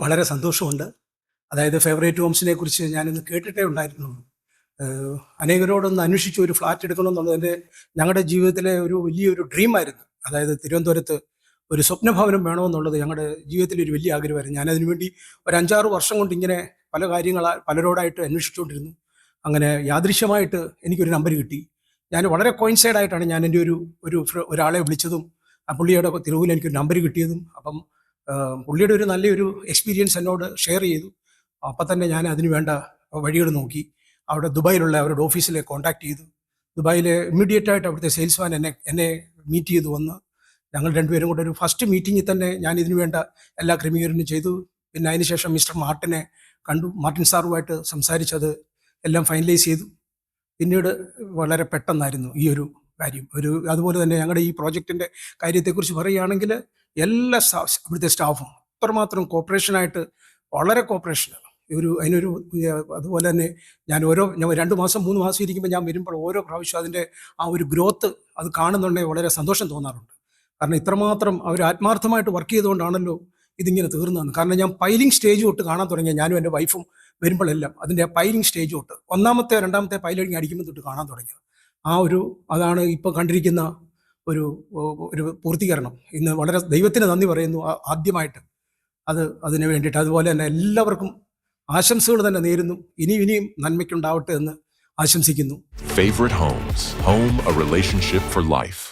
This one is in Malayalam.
വളരെ സന്തോഷമുണ്ട്. അതായത് ഫേവറേറ്റ് ഹോംസിനെ കുറിച്ച് ഞാനിന്ന് കേട്ടിട്ടേ ഉണ്ടായിരുന്നുള്ളൂ. അനേകരോടൊന്ന് അന്വേഷിച്ച് ഒരു ഫ്ലാറ്റ് എടുക്കണമെന്നുള്ളത് ഞങ്ങളുടെ ജീവിതത്തിലെ ഒരു വലിയൊരു ഡ്രീമായിരുന്നു. അതായത് തിരുവനന്തപുരത്ത് ഒരു സ്വപ്നഭവനം വേണമെന്നുള്ളത് ഞങ്ങളുടെ ജീവിതത്തിലെ ഒരു വലിയ ആഗ്രഹമായിരുന്നു. ഞാനതിനു വേണ്ടി ഒരു 5-6 വർഷം കൊണ്ട് ഇങ്ങനെ പല പലരോടായിട്ട് അന്വേഷിച്ചുകൊണ്ടിരുന്നു. അങ്ങനെ യാദൃശ്യമായിട്ട് എനിക്കൊരു നമ്പർ കിട്ടി. ഞാൻ വളരെ കോയിൻസൈഡായിട്ടാണ് ഞാൻ എൻ്റെ ഒരാളെ വിളിച്ചതും ആ പുള്ളിയുടെ തിരുവിൽ എനിക്കൊരു നമ്പർ കിട്ടിയതും. അപ്പം പുള്ളിയുടെ ഒരു നല്ലൊരു എക്സ്പീരിയൻസ് എന്നോട് ഷെയർ ചെയ്തു. അപ്പം തന്നെ ഞാൻ അതിന് വേണ്ട വഴികൾ നോക്കി. അവിടെ ദുബായിലുള്ള അവരുടെ ഓഫീസിലെ കോൺടാക്ട് ചെയ്തു. ദുബായിലെ ഇമ്മീഡിയറ്റ് ആയിട്ട് അവിടുത്തെ സെയിൽസ്മാൻ എന്നെ മീറ്റ് ചെയ്തു വന്ന് ഞങ്ങൾ രണ്ടുപേരും കൂടെ ഒരു ഫസ്റ്റ് മീറ്റിങ്ങിൽ തന്നെ ഞാൻ ഇതിനു വേണ്ട എല്ലാ ക്രമീകരണവും ചെയ്തു. പിന്നെ അതിനുശേഷം മിസ്റ്റർ മാർട്ടിനെ കണ്ടു. മാർട്ടിൻ സാറുമായിട്ട് സംസാരിച്ചത് എല്ലാം ഫൈനലൈസ് ചെയ്തു. പിന്നീട് വളരെ പെട്ടെന്നായിരുന്നു ഈ ഒരു കാര്യം. അതുപോലെ തന്നെ ഞങ്ങളുടെ ഈ പ്രോജക്റ്റിൻ്റെ കാര്യത്തെക്കുറിച്ച് പറയുകയാണെങ്കിൽ എല്ലാ ഇവിടുത്തെ സ്റ്റാഫും അത്രമാത്രം കോപ്പറേഷനായിട്ട് വളരെ കോപ്പറേഷനാണ്. അതുപോലെ തന്നെ ഞാൻ 2 മാസം 3 മാസം ഇരിക്കുമ്പോൾ ഞാൻ വരുമ്പോൾ ഓരോ പ്രാവശ്യം അതിൻ്റെ ആ ഒരു ഗ്രോത്ത് അത് കാണുന്നുണ്ടെങ്കിൽ വളരെ സന്തോഷം തോന്നാറുണ്ട്. കാരണം ഇത്രമാത്രം അവർ ആത്മാർത്ഥമായിട്ട് വർക്ക് ചെയ്തുകൊണ്ടാണല്ലോ ഇതിങ്ങനെ തീർന്നതെന്ന്. കാരണം ഞാൻ പൈലിംഗ് സ്റ്റേജ് തൊട്ട് കാണാൻ തുടങ്ങിയ ഞാനും എൻ്റെ വൈഫും വരുമ്പോഴെല്ലാം അതിൻ്റെ പൈലിംഗ് സ്റ്റേജ് തൊട്ട് 1-ാമത്തെ 2-ാമത്തെ പൈലിംഗ് അടിക്കുമ്പോൾ തൊട്ട് കാണാൻ തുടങ്ങിയത്. അതാണ് ഇപ്പോൾ കണ്ടിരിക്കുന്ന ഒരു പൂർത്തീകരണം. ഇന്ന് വളരെ ദൈവത്തിന് നന്ദി പറയുന്നു ആദ്യമായിട്ട് അതിന് വേണ്ടിയിട്ട്. അതുപോലെ തന്നെ എല്ലാവർക്കും ആശംസകൾ തന്നെ നേരുന്നു. ഇനിയും നന്മയ്ക്കുണ്ടാവട്ടെ എന്ന് ആശംസിക്കുന്നു. Favorite Homes. Home, a relationship for life.